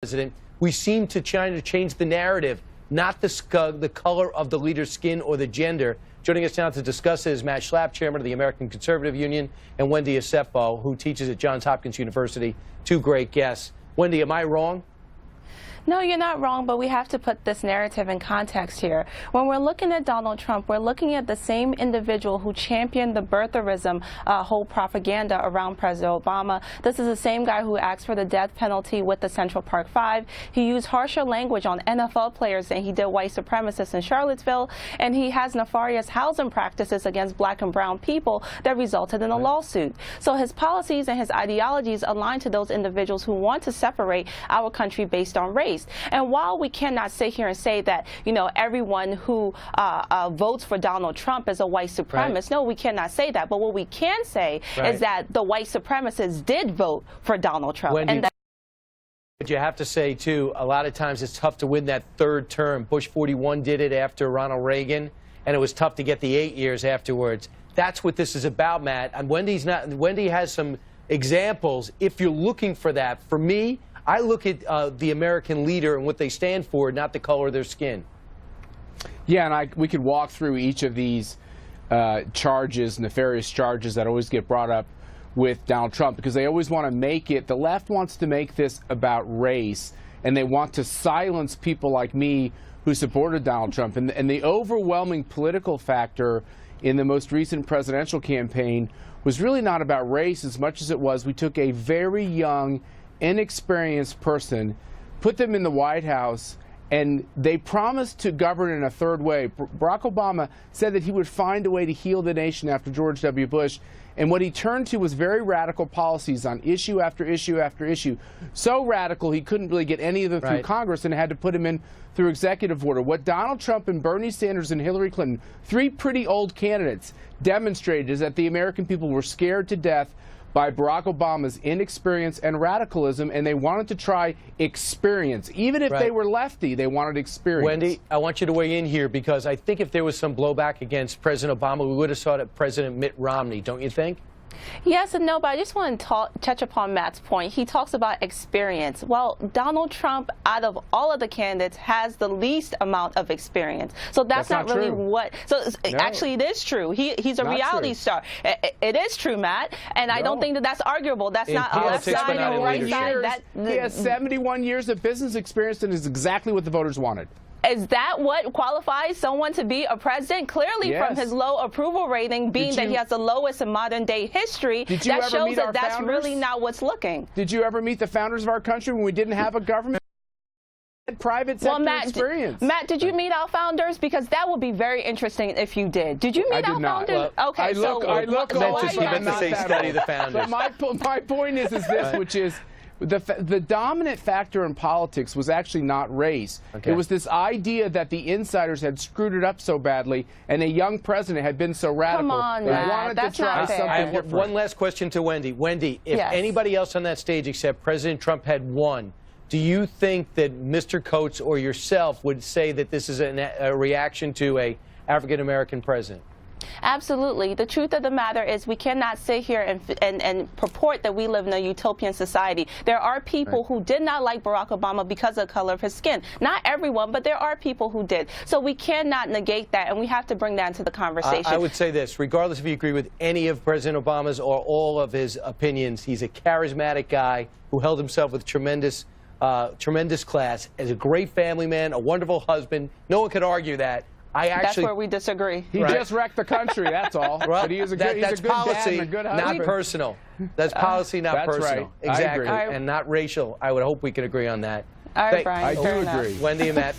president, we seem to try to change the narrative, not the color of the leader's skin or the gender. Joining us now to discuss it is Matt Schlapp, chairman of the American Conservative Union, and Wendy Asefo, who teaches at Johns Hopkins University. Two great guests. Wendy, am I wrong? No, you're not wrong, but we have to put this narrative in context here. When we're looking at Donald Trump, we're looking at the same individual who championed the birtherism whole propaganda around President Obama. This is the same guy who asked for the death penalty with the Central Park Five. He used harsher language on NFL players than he did white supremacists in Charlottesville, and he has nefarious housing practices against black and brown people that resulted in a lawsuit. So his policies and his ideologies align to those individuals who want to separate our country based on race. And while we cannot sit here and say that, you know, everyone who votes for Donald Trump is a white supremacist, no, we cannot say that. But what we can say is that the white supremacists did vote for Donald Trump. But you have to say, too, a lot of times it's tough to win that third term. Bush 41 did it after Ronald Reagan, and it was tough to get the 8 years afterwards. That's what this is about, Matt. And Wendy has some examples if you're looking for that. For me, I look at the American leader and what they stand for, not the color of their skin. Yeah, and we could walk through each of these charges, nefarious charges that always get brought up with Donald Trump, because they always want to make it, the left wants to make this about race, and they want to silence people like me who supported Donald Trump. And the overwhelming political factor in the most recent presidential campaign was really not about race as much as it was we took a very young, inexperienced person, put them in the White House, and they promised to govern in a third way. Barack Obama said that he would find a way to heal the nation after George W. Bush, and what he turned to was very radical policies on issue after issue after issue. So radical he couldn't really get any of them through Congress and had to put him in through executive order. What Donald Trump and Bernie Sanders and Hillary Clinton, three pretty old candidates, demonstrated is that the American people were scared to death by Barack Obama's inexperience and radicalism, and they wanted to try experience. Even if they were lefty, they wanted experience. Wendy, I want you to weigh in here, because I think if there was some blowback against President Obama, we would have saw it at President Mitt Romney, don't you think? Yes and no, but I just want to touch upon Matt's point. He talks about experience. Well, Donald Trump, out of all of the candidates, has the least amount of experience. So that's not really what. So actually, it is true. He's a reality star. It is true, Matt, and I don't think that that's arguable. That's not a left side and a right side. He has 71 years of business experience, and is exactly what the voters wanted. Is that what qualifies someone to be a president? Clearly, from his low approval rating, being that he has the lowest in modern day history, that shows that that's really not what's looking. Did you ever meet the founders of our country when we didn't have a government? Private sector experience. Matt, did you meet our founders? Because that would be very interesting if you did. Did you meet our founders? Well, okay, I meant to say study the founders. But my point is this, which is, the dominant factor in politics was actually not race. It was this idea that the insiders had screwed it up so badly, and a young president had been so radical. Come on, Matt. Wanted That's to try not fair. something I have different. one last question to Wendy. Wendy, if anybody else on that stage except President Trump had won, do you think that Mr. Coates or yourself would say that this is a reaction to a African-American president? Absolutely. The truth of the matter is we cannot sit here and purport that we live in a utopian society. There are people who did not like Barack Obama because of the color of his skin. Not everyone, but there are people who did. So we cannot negate that, and we have to bring that into the conversation. I would say this, regardless if you agree with any of President Obama's or all of his opinions, he's a charismatic guy who held himself with tremendous class, as a great family man, a wonderful husband. No one could argue that. That's where we disagree. He just wrecked the country, that's all. Well, but he is a good, that's policy, dad and a good husband. not personal. That's policy, not personal. Right. Exactly. I agree. And not racial. I would hope we could agree on that. All right, Brian. I do agree. Wendy and Matt.